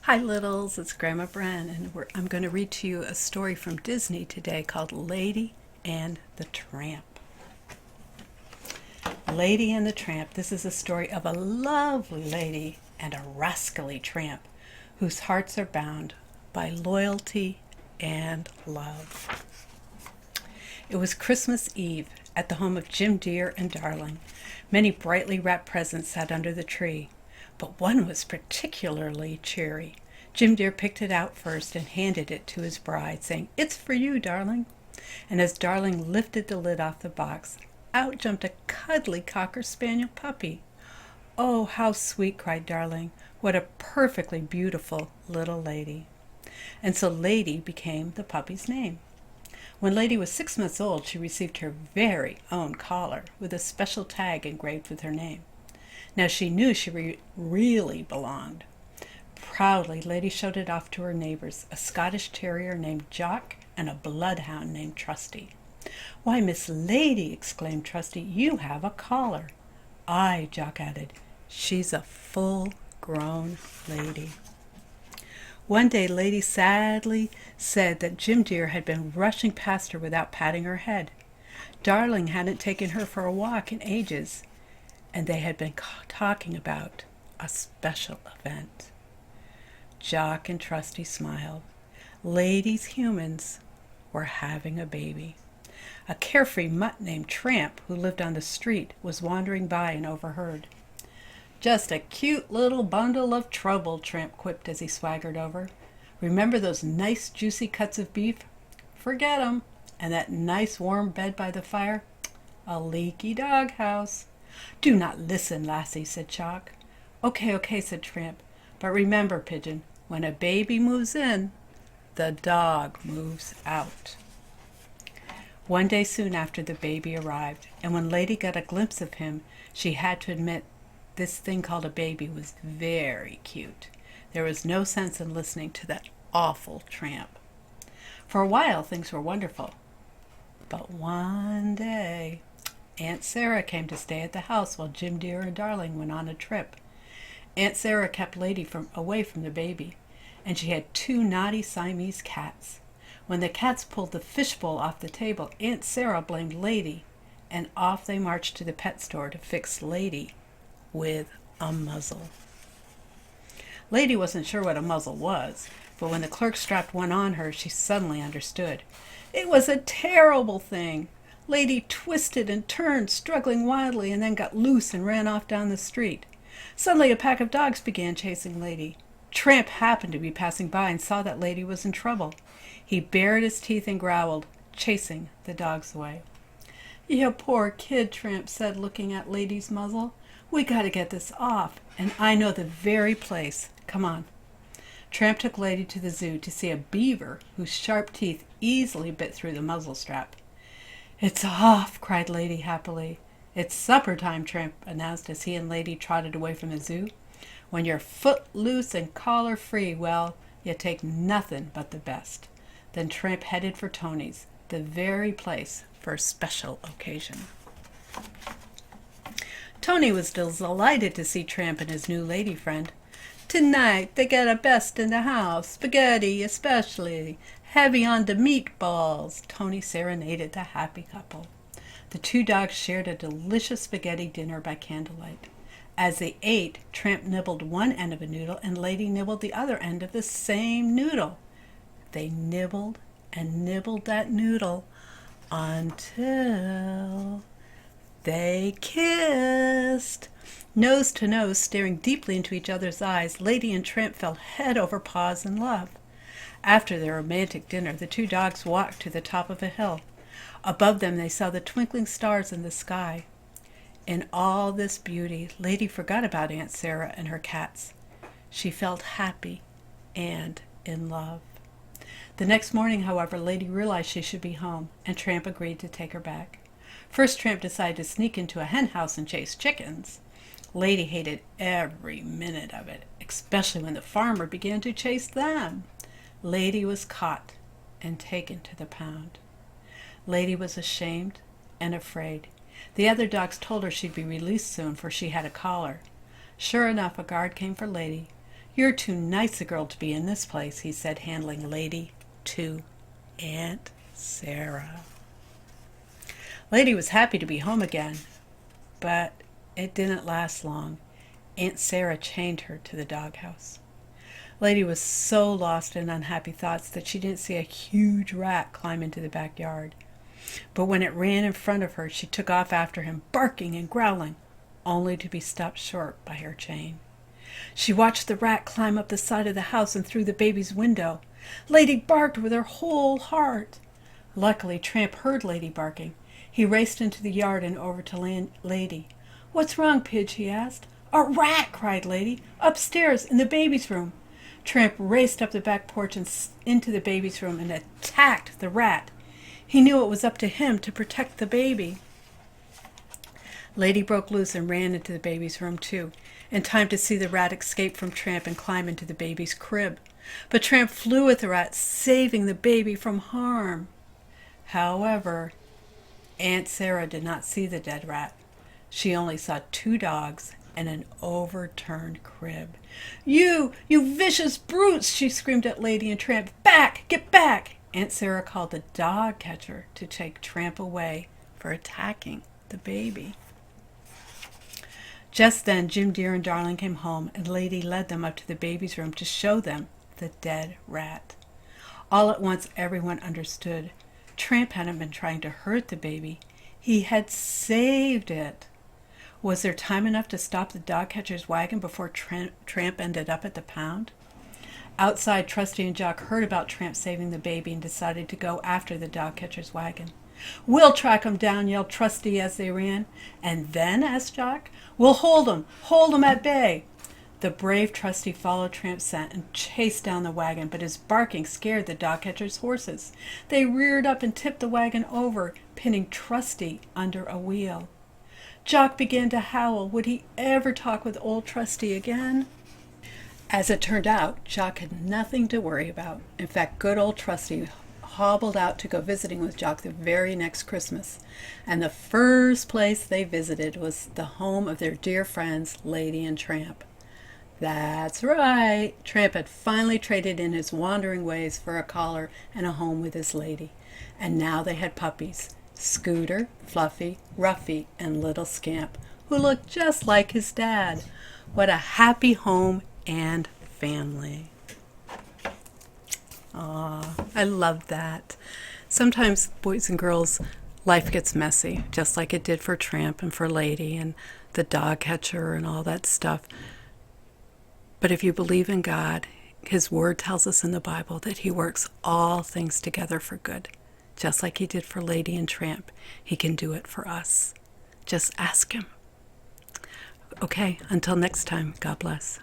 Hi Littles, it's Gramma Bren, and I'm going to read to you a story from Disney today called Lady and the Tramp. Lady and the Tramp. This is a story of a lovely lady and a rascally tramp whose hearts are bound by loyalty and love. It was Christmas Eve at the home of Jim Dear and Darling. Many brightly wrapped presents sat under the tree, but one was particularly cheery. Jim Dear picked it out first and handed it to his bride, saying, "It's for you, Darling." And as Darling lifted the lid off the box, out jumped a cuddly cocker spaniel puppy. "Oh, how sweet," cried Darling. "What a perfectly beautiful little lady." And so Lady became the puppy's name. When Lady was 6 months old, she received her very own collar with a special tag engraved with her name. Now she knew she really belonged. Proudly, Lady showed it off to her neighbors, a Scottish terrier named Jock and a bloodhound named Trusty. "Why, Miss Lady," exclaimed Trusty, "you have a collar." "Aye," Jock added, "she's a full-grown lady." One day Lady sadly said that Jim Dear had been rushing past her without patting her head. Darling hadn't taken her for a walk in ages, and they had been talking about a special event. Jock and Trusty smiled. Lady's humans were having a baby. A carefree mutt named Tramp, who lived on the street, was wandering by and overheard. "Just a cute little bundle of trouble," Tramp quipped as he swaggered over. "Remember those nice juicy cuts of beef? Forget 'em. And that nice warm bed by the fire? A leaky doghouse." "Do not listen, lassie," said Jock. Okay, said Tramp. "But remember, Pigeon, when a baby moves in, the dog moves out." One day soon after, the baby arrived, and when Lady got a glimpse of him, she had to admit this thing called a baby was very cute. There was no sense in listening to that awful Tramp. For a while, things were wonderful. But one day, Aunt Sarah came to stay at the house while Jim Dear and Darling went on a trip. Aunt Sarah kept Lady away from the baby, and she had 2 naughty Siamese cats. When the cats pulled the fishbowl off the table, Aunt Sarah blamed Lady, and off they marched to the pet store to fix Lady with a muzzle. Lady wasn't sure what a muzzle was, but when the clerk strapped one on her, she suddenly understood. It was a terrible thing. Lady twisted and turned, struggling wildly, and then got loose and ran off down the street. Suddenly a pack of dogs began chasing Lady. Tramp happened to be passing by and saw that Lady was in trouble. He bared his teeth and growled, chasing the dogs away. "You poor kid," Tramp said, looking at Lady's muzzle. "We got to get this off, and I know the very place. Come on." Tramp took Lady to the zoo to see a beaver whose sharp teeth easily bit through the muzzle strap. "It's off," cried Lady happily. "It's supper time," Tramp announced as he and Lady trotted away from the zoo. "When you're foot loose and collar free, well, you take nothing but the best." Then Tramp headed for Tony's, the very place for a special occasion. Tony was delighted to see Tramp and his new lady friend. "Tonight they got a best in the house, spaghetti especially, heavy on the meatballs," Tony serenaded the happy couple. The 2 dogs shared a delicious spaghetti dinner by candlelight. As they ate, Tramp nibbled one end of a noodle and Lady nibbled the other end of the same noodle. They nibbled and nibbled that noodle until they kissed. Nose to nose, staring deeply into each other's eyes, Lady and Tramp fell head over paws in love. After their romantic dinner, the 2 dogs walked to the top of a hill. Above them they saw the twinkling stars in the sky. In all this beauty, Lady forgot about Aunt Sarah and her cats. She felt happy and in love. The next morning, however, Lady realized she should be home, and Tramp agreed to take her back. First, Tramp decided to sneak into a hen house and chase chickens. Lady hated every minute of it, especially when the farmer began to chase them. Lady was caught and taken to the pound. Lady was ashamed and afraid. The other dogs told her she'd be released soon, for she had a collar. Sure enough, a guard came for Lady. "You're too nice a girl to be in this place," he said, handing Lady to Aunt Sarah. Lady was happy to be home again, but it didn't last long. Aunt Sarah chained her to the doghouse. Lady was so lost in unhappy thoughts that she didn't see a huge rat climb into the backyard. But when it ran in front of her, she took off after him, barking and growling, only to be stopped short by her chain. She watched the rat climb up the side of the house and through the baby's window. Lady barked with her whole heart. Luckily, Tramp heard Lady barking. He raced into the yard and over to Lady. "What's wrong, Pidge?" he asked. "A rat!" cried Lady. "Upstairs, in the baby's room." Tramp raced up the back porch and into the baby's room and attacked the rat. He knew it was up to him to protect the baby. Lady broke loose and ran into the baby's room too, in time to see the rat escape from Tramp and climb into the baby's crib. But Tramp flew at the rat, saving the baby from harm. However, Aunt Sarah did not see the dead rat. She only saw 2 dogs and an overturned crib. You vicious brutes!" she screamed at Lady and Tramp. "Back! Get back!" Aunt Sarah called the dog catcher to take Tramp away for attacking the baby. Just then, Jim Deer and Darling came home, and Lady led them up to the baby's room to show them the dead rat. All at once, everyone understood. Tramp hadn't been trying to hurt the baby. He had saved it. Was there time enough to stop the dog catcher's wagon before Tramp ended up at the pound? Outside, Trusty and Jock heard about Tramp saving the baby and decided to go after the dog catcher's wagon. "We'll track him down," yelled Trusty as they ran. "And then?" asked Jock. "We'll hold him at bay." The brave Trusty followed Tramp's scent and chased down the wagon, but his barking scared the dog catcher's horses. They reared up and tipped the wagon over, pinning Trusty under a wheel. Jock began to howl. Would he ever talk with old Trusty again? As it turned out, Jock had nothing to worry about. In fact, good old Trusty hobbled out to go visiting with Jock the very next Christmas, and the first place they visited was the home of their dear friends, Lady and Tramp. That's right, Tramp had finally traded in his wandering ways for a collar and a home with his lady, and now they had puppies, Scooter, Fluffy, Ruffy, and Little Scamp, who looked just like his dad. What a happy home and family. Aw, I love that. Sometimes, boys and girls, life gets messy, just like it did for Tramp and for Lady and the dog catcher and all that stuff. But if you believe in God, His Word tells us in the Bible that He works all things together for good. Just like He did for Lady and Tramp, He can do it for us. Just ask Him. Okay, until next time, God bless.